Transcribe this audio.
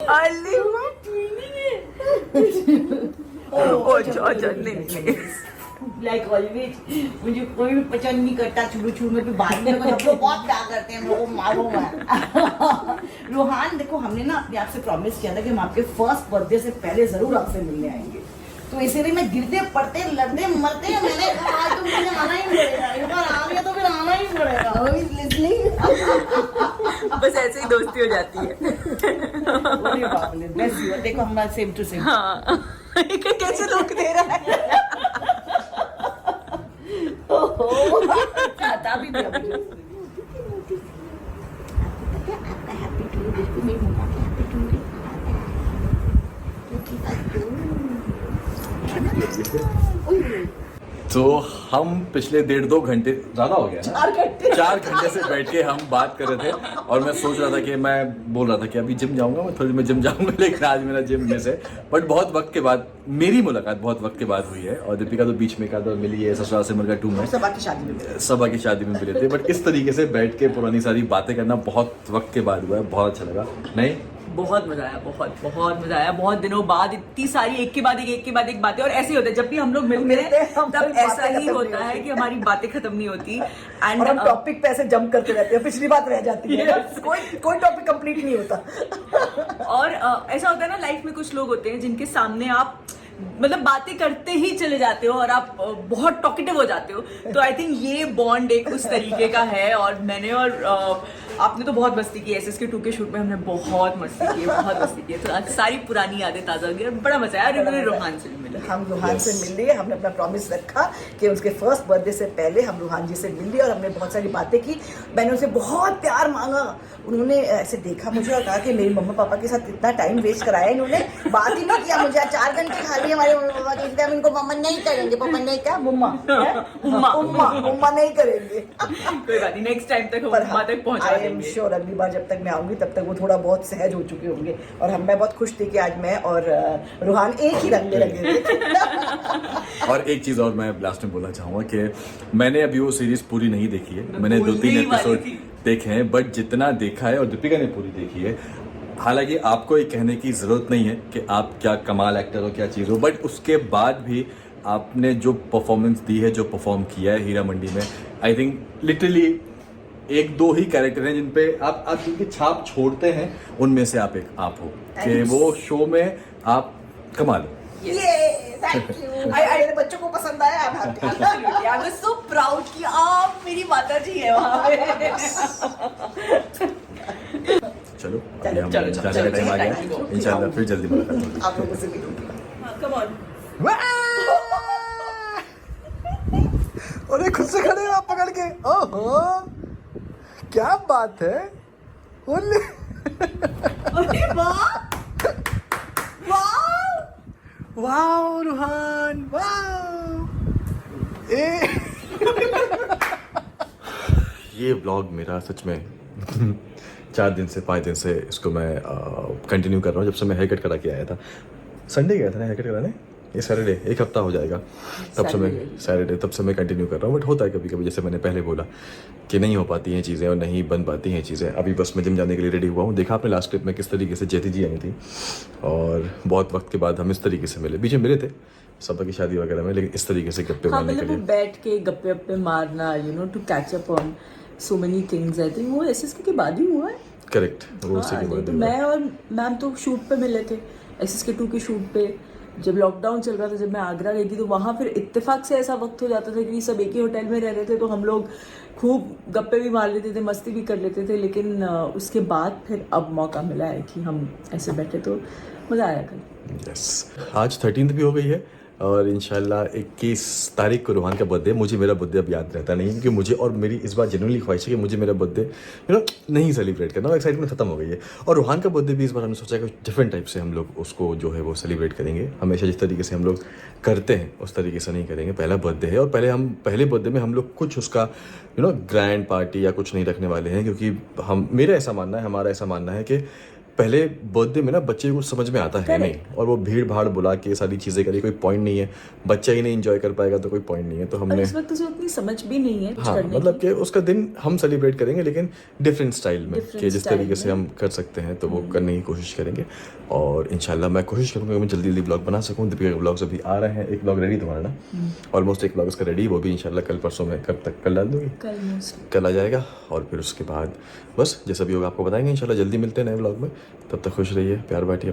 अली अच्छा नहीं like always मुझे कोई भी पसंद नहीं करता शुरू शुरू में, फिर बाद में सब लोग बहुत प्यार करते हैं, लोगों को मारो मैं। रोहान देखो, हमने ना अपने आप से प्रॉमिस किया था कि हम आपके फर्स्ट बर्थडे से पहले जरूर आपसे मिलने आएंगे, तो इसीलिए मैं गिरते पड़ते लड़ते मरते मैंने कहा आज तो मुझे आना ही पड़ेगा, एक बार आ गया तो फिर आना ही पड़ेगा। बस ऐसे ही दोस्ती हो जाती है। अरे बाप रे, bless you। देखो हमारा सेम टू सेम। हाँ कैसे लुक दे रहा है। चाहता भी नहीं अभी। हैप्पी टू यू, मेरी मम्मा की हैप्पी टू यू। तो हम पिछले 1.5-2 घंटे ज़्यादा हो गया ना, 4 घंटे से बैठ के हम बात कर रहे थे, और मैं सोच रहा था कि मैं बोल रहा था कि अभी जिम जाऊंगा, मैं थोड़ी देर में जिम जाऊंगा, लेकिन आज मेरा जिम मिस है। बट बहुत वक्त के बाद मेरी मुलाकात बहुत वक्त के बाद हुई है, और दीपिका तो बीच में का तो मिली है ससुराल से मरगा 2 में, सबा की शादी में सबा की शादी में मिले थे। बट इस तरीके से बैठ के पुरानी सारी बातें करना बहुत वक्त के बाद हुआ है, बहुत अच्छा लगा। नहीं बहुत मजा आया, बहुत मजा आया। बहुत दिनों बाद इतनी सारी एक के बाद एक बातें, और ऐसे ही होता है जब भी हम लोग मिलते हैं तब ऐसा ही होता है कि हमारी बातें खत्म नहीं होती। एंड और हम टॉपिक पे ऐसे जंप करते रहते हैं, पिछली बात रह जाती है। कोई टॉपिक कंप्लीट नहीं होता। और ऐसा होता है ना, लाइफ में कुछ लोग होते हैं जिनके सामने आप मतलब बातें करते ही चले जाते हो और आप बहुत टॉकेटिव हो जाते हो, तो आई थिंक ये बॉन्ड एक उस तरीके का है। और मैंने और आपने तो बहुत मस्ती की, SSK 2 के शूट में हमने बहुत मस्ती की है, तो आज सारी पुरानी यादें ताज़ा हो गई, बड़ा मजा आया। और इन्होंने रोहान से भी मिला, हम रोहान से मिल लिए, हमने अपना प्रॉमिस रखा कि उसके फर्स्ट बर्थडे से पहले हम रोहान जी से मिल लिए, और हमने बहुत सारी बातें की। मैंने उनसे बहुत प्यार मांगा, उन्होंने ऐसे देखा मुझे और कहा कि मेरी मम्मा पापा के साथ इतना टाइम वेस्ट कराया इन्होंने, बात ही नहीं किया मुझे। 4 घंटे खाली हमारे मम्मा पापा के, इसलिए हम इनको मम्मा नहीं करेंगे, पापा नहीं क्या मम्मा मम्मा नहीं करेंगे। कोई बात नहीं, नेक्स्ट टाइम तक मम्मा तक पहुंचा आई एम श्योर अगली बार जब तक मैं आऊंगी तब तक वो थोड़ा बहुत सहज हो चुके होंगे। और मैं बहुत खुश थी कि आज मैं और रोहान एक ही रंग में लगे थे। और एक चीज़ और मैं लास्ट में बोलना चाहूँगा कि मैंने अभी वो सीरीज पूरी नहीं देखी है, मैंने 2-3 एपिसोड देखे हैं, बट जितना देखा है, और दीपिका ने पूरी देखी है। हालांकि आपको ये कहने की ज़रूरत नहीं है कि आप क्या कमाल एक्टर हो, क्या चीज़ हो, बट उसके बाद भी आपने जो परफॉर्मेंस दी है, जो परफॉर्म किया है हीरा मंडी में, I think literally 1-2 he character हैं जिन पे आप जिनकी छाप छोड़ते हैं, उनमें से आप एक आप हो कि वो शो में आप कमाल हो। Thank you. मेरे बच्चों को पसंद आया। आई वाज सो प्राउड कि आप मेरी माता जी है वहाँ पे। चलो अभी हम जाने का टाइम आ गया, इंशाल्लाह फिर जल्दी मुलाकात होगी। आप लोगों से मिलूंगी। Come on. अरे खुद से खड़े हो आप पकड़ के, ओहो क्या बात है। अरे वाह वाह वाह रुहान वाह। ये व्लॉग मेरा सच में 4 दिन से 5 दिन से इसको मैं कंटिन्यू कर रहा हूँ, जब से मैं हेयर कट करा के आया था। संडे गया था ना हेयर कट कराने, ये सैटरडे, 1 हफ्ता हो जाएगा तब से मैं सैटरडे तब से मैं कंटिन्यू कर रहा हूँ। बट होता है कभी कभी, जैसे मैंने पहले बोला कि नहीं हो पाती हैं चीज़ें और नहीं बन पाती हैं चीज़ें। अभी बस मैं जिम जाने के लिए रेडी हुआ हूँ। देखा आपने लास्ट क्लिप में किस तरीके से जयती जी आई थी, और बहुत वक्त के बाद हम इस तरीके से मिले। बीच में मिले थे सबा की शादी वगैरह में, लेकिन इस तरीके से गप्पे मारने के लिए बैठ के गप्पे वप्पे मारना, you know, to catch up on so many things, I think वो SSK के बाद ही हुआ है। करेक्ट, वो उसी के बाद तो हुआ। मैं और मैम तो शूट पे मिले थे, SSK 2 के शूट पे, जब लॉकडाउन चल रहा था, जब मैं आगरा गई थी, तो वहाँ फिर इत्तेफाक से ऐसा वक्त हो जाता था कि सब एक ही होटल में रह रहे थे, तो हम लोग खूब गप्पे भी मार लेते थे, मस्ती भी कर लेते थे। लेकिन उसके बाद फिर अब मौका मिला है कि हम ऐसे बैठे, तो मज़ा आया कल। यस, आज 13th भी हो गई है, और इंशाल्लाह 21 तारीख को रोहान का बर्थडे। मुझे मेरा बर्थडे अब याद रहता नहीं, क्योंकि मुझे, और मेरी इस बार जेन्युइनली ख्वाहिश है कि मुझे मेरा बर्थडे नहीं सेलिब्रेट करना, एक्साइटमेंट खत्म हो गई है। और रोहान का बर्थडे भी इस बार हमने सोचा कि डिफरेंट टाइप से हम लोग उसको जो है वो सेलिब्रेट करेंगे। हमेशा जिस तरीके से हम लोग करते हैं उस तरीके से नहीं करेंगे। पहला बर्थडे है, और पहले बर्थडे में हम लोग कुछ उसका ग्रैंड पार्टी या कुछ नहीं रखने वाले हैं, क्योंकि मेरा ऐसा मानना है, हमारा ऐसा मानना है कि पहले बर्थडे में ना बच्चे को समझ में आता है नहीं, और वो भीड़ भाड़ बुला के सारी चीज़ें करी, कोई पॉइंट नहीं है। बच्चा ही नहीं एंजॉय कर पाएगा तो कोई पॉइंट नहीं है। तो और हमने इस वक्त उसे उतनी समझ भी नहीं है कुछ हाँ करने मतलब कि उसका दिन हम सेलिब्रेट करेंगे लेकिन डिफरेंट स्टाइल में, Different कि जिस style तरीके से हम कर सकते हैं तो वो करने की कोशिश करेंगे। और इंशाल्लाह मैं कोशिश करूँगा कि मैं जल्दी जल्दी ब्लॉग बना सकूँ। दीपिका के ब्लॉग्स अभी आ रहे हैं, एक ब्लॉग रेडी तुम्हारा ना, ऑलमोस्ट एक ब्लॉग उसका रेडी, वो भी इंशाल्लाह कल परसों में, कब तक, कल डाल दूँगी, कल मोस्टली। कल आ जाएगा। और फिर उसके बाद बस जैसा भी होगा आपको बताएंगे इंशाल्लाह। जल्दी मिलते हैं नए ब्लॉग में, तब तक खुश रहिए, प्यार बांटिए।